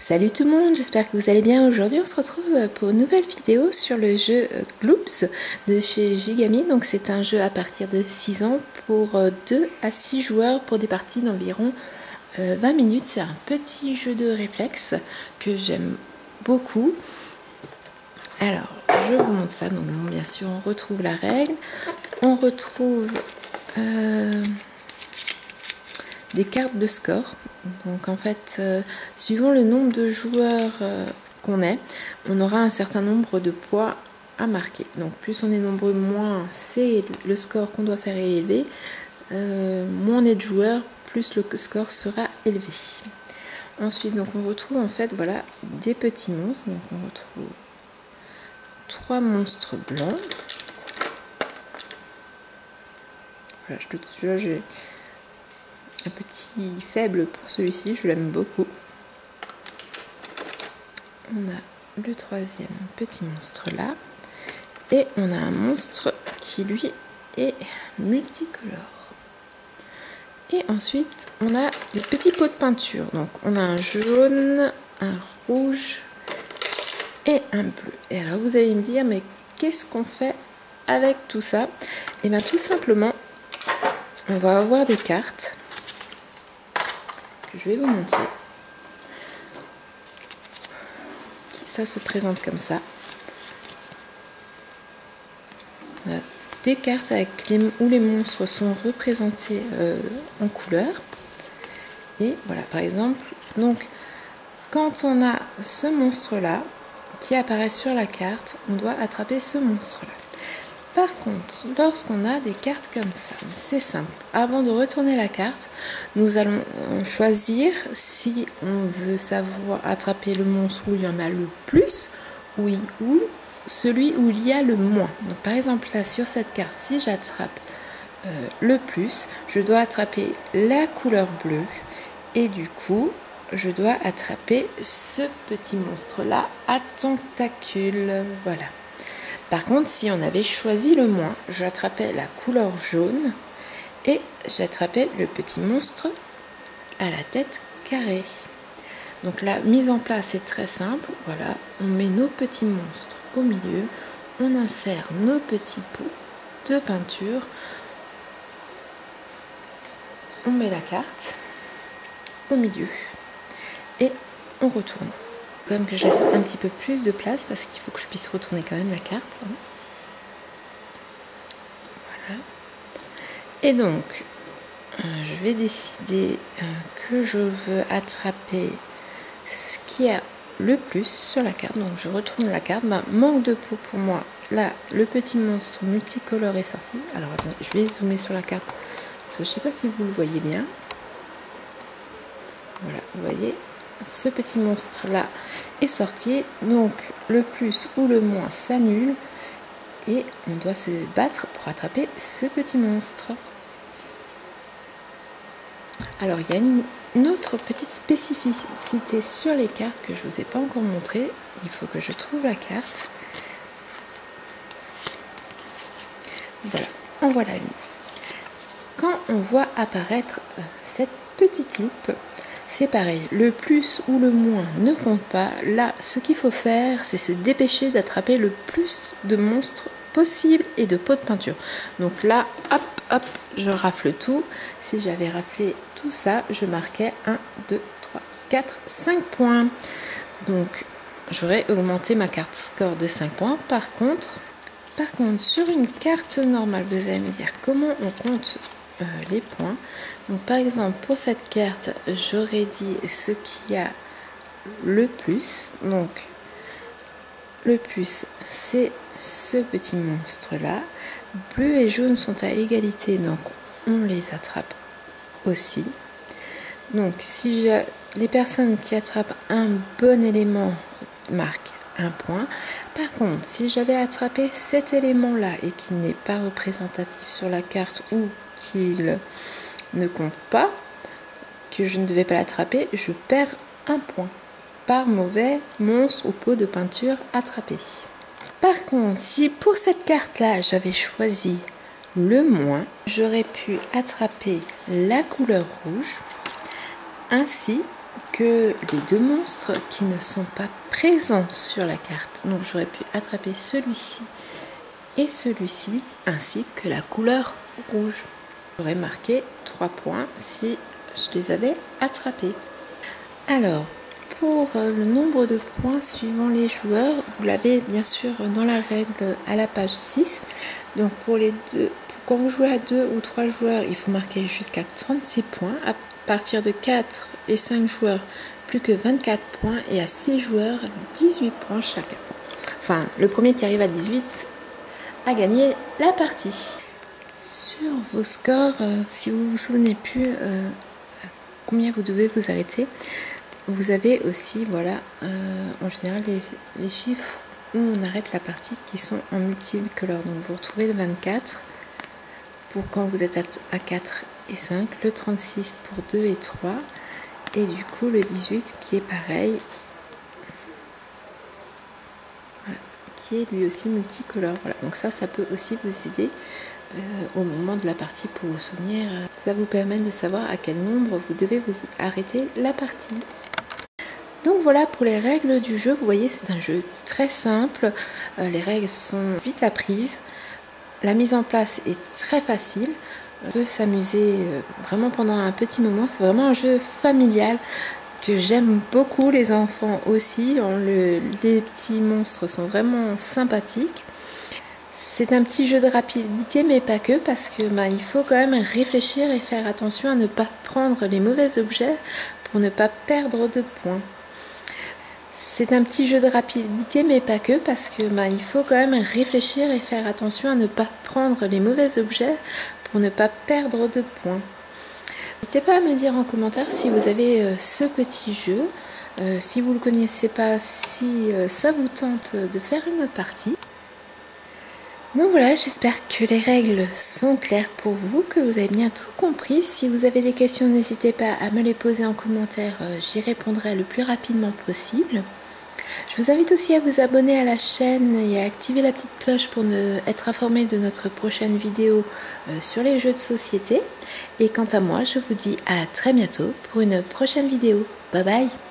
Salut tout le monde, j'espère que vous allez bien. Aujourd'hui on se retrouve pour une nouvelle vidéo sur le jeu Gloops de chez Gigami. Donc c'est un jeu à partir de 6 ans pour 2 à 6 joueurs pour des parties d'environ 20 minutes. C'est un petit jeu de réflexe que j'aime beaucoup. Alors je vous montre ça. Donc bien sûr on retrouve la règle, on retrouve des cartes de score. Donc en fait, suivant le nombre de joueurs qu'on est, on aura un certain nombre de points à marquer. Donc plus on est nombreux, moins c'est le score qu'on doit faire est élevé. Moins on est de joueurs, plus le score sera élevé. Ensuite, donc on retrouve en fait voilà des petits monstres. Donc on retrouve 3 monstres blancs. Voilà, j'ai un petit faible pour celui-ci, je l'aime beaucoup. On a le 3e petit monstre là. Et on a un monstre qui lui est multicolore. Et ensuite, on a des petits pots de peinture. Donc on a un jaune, un rouge et un bleu. Et alors vous allez me dire, mais qu'est-ce qu'on fait avec tout ça? Et bien tout simplement, on va avoir des cartes que je vais vous montrer. Ça se présente comme ça. On a des cartes avec où les monstres sont représentés en couleur. Et voilà, par exemple, donc quand on a ce monstre là qui apparaît sur la carte, on doit attraper ce monstre là. Par contre, lorsqu'on a des cartes comme ça, c'est simple. Avant de retourner la carte, nous allons choisir si on veut savoir attraper le monstre où il y en a le plus, oui, ou celui où il y a le moins. Donc, par exemple, là, sur cette carte, si j'attrape le plus, je dois attraper la couleur bleue et du coup, je dois attraper ce petit monstre-là à tentacules. Voilà. Par contre, si on avait choisi le moins, j'attrapais la couleur jaune et j'attrapais le petit monstre à la tête carrée. Donc la mise en place est très simple. Voilà, on met nos petits monstres au milieu, on insère nos petits pots de peinture, on met la carte au milieu et on retourne. Comme que je laisse un petit peu plus de place parce qu'il faut que je puisse retourner quand même la carte. Voilà. Et donc, je vais décider que je veux attraper ce qui a le plus sur la carte. Donc, je retourne la carte. Manque de peau pour moi. Là, le petit monstre multicolore est sorti. Alors, attendez, je vais zoomer sur la carte. Parce que je ne sais pas si vous le voyez bien. Voilà, vous voyez. Ce petit monstre là est sorti, donc le plus ou le moins s'annule et on doit se battre pour attraper ce petit monstre. Alors il y a une autre petite spécificité sur les cartes que je ne vous ai pas encore montré. Il faut que je trouve la carte. Voilà, en voilà une. Quand on voit apparaître cette petite loupe, c'est pareil, le plus ou le moins ne compte pas. Là, ce qu'il faut faire, c'est se dépêcher d'attraper le plus de monstres possible et de pots de peinture. Donc là, hop, hop, je rafle tout. Si j'avais raflé tout ça, je marquais 1, 2, 3, 4, 5 points. Donc, j'aurais augmenté ma carte score de 5 points. Par contre, sur une carte normale, vous allez me dire comment on compte les points. Donc par exemple pour cette carte j'aurais dit ce qui a le plus. Donc le plus c'est ce petit monstre là. Bleu et jaune sont à égalité, donc on les attrape aussi. Donc si les personnes qui attrapent un bon élément marquent un point. Par contre, si j'avais attrapé cet élément-là et qu'il n'est pas représentatif sur la carte ou qu'il ne compte pas, que je ne devais pas l'attraper, je perds un point par mauvais monstre ou pot de peinture attrapé. Par contre, si pour cette carte-là, j'avais choisi le moins, j'aurais pu attraper la couleur rouge ainsi que les deux monstres qui ne sont pas présents sur la carte. Donc j'aurais pu attraper celui-ci et celui-ci, ainsi que la couleur rouge. J'aurais marqué 3 points si je les avais attrapés. Alors, pour le nombre de points suivant les joueurs, vous l'avez bien sûr dans la règle à la page 6. Donc pour les deux, quand vous jouez à 2 ou 3 joueurs, il faut marquer jusqu'à 36 points. À partir de 4 et 5 joueurs, plus que 24 points. Et à 6 joueurs, 18 points chacun. Enfin, le premier qui arrive à 18 a gagné la partie. Sur vos scores, si vous vous souvenez plus combien vous devez vous arrêter, vous avez aussi, voilà, en général les chiffres où on arrête la partie qui sont en multicolore. Donc vous retrouvez le 24 pour quand vous êtes à 4 et 5, le 36 pour 2 et 3, et du coup le 18 qui est pareil, voilà, qui est lui aussi multicolore. Voilà, donc ça peut aussi vous aider au moment de la partie pour vous souvenir. Ça vous permet de savoir à quel nombre vous devez vous arrêter la partie. Donc voilà pour les règles du jeu. Vous voyez, c'est un jeu très simple. Les règles sont vite apprises. La mise en place est très facile. On peut s'amuser vraiment pendant un petit moment. C'est vraiment un jeu familial que j'aime beaucoup. Les enfants aussi. Les petits monstres sont vraiment sympathiques. C'est un petit jeu de rapidité, mais pas que, parce que il faut quand même réfléchir et faire attention à ne pas prendre les mauvais objets pour ne pas perdre de points. C'est un petit jeu de rapidité, mais pas que, parce que il faut quand même réfléchir et faire attention à ne pas prendre les mauvais objets pour ne pas perdre de points. N'hésitez pas à me dire en commentaire si vous avez ce petit jeu, si vous ne le connaissez pas, si ça vous tente de faire une partie. Donc voilà, j'espère que les règles sont claires pour vous, que vous avez bien tout compris. Si vous avez des questions, n'hésitez pas à me les poser en commentaire, j'y répondrai le plus rapidement possible. Je vous invite aussi à vous abonner à la chaîne et à activer la petite cloche pour être informé de notre prochaine vidéo sur les jeux de société. Et quant à moi, je vous dis à très bientôt pour une prochaine vidéo. Bye bye!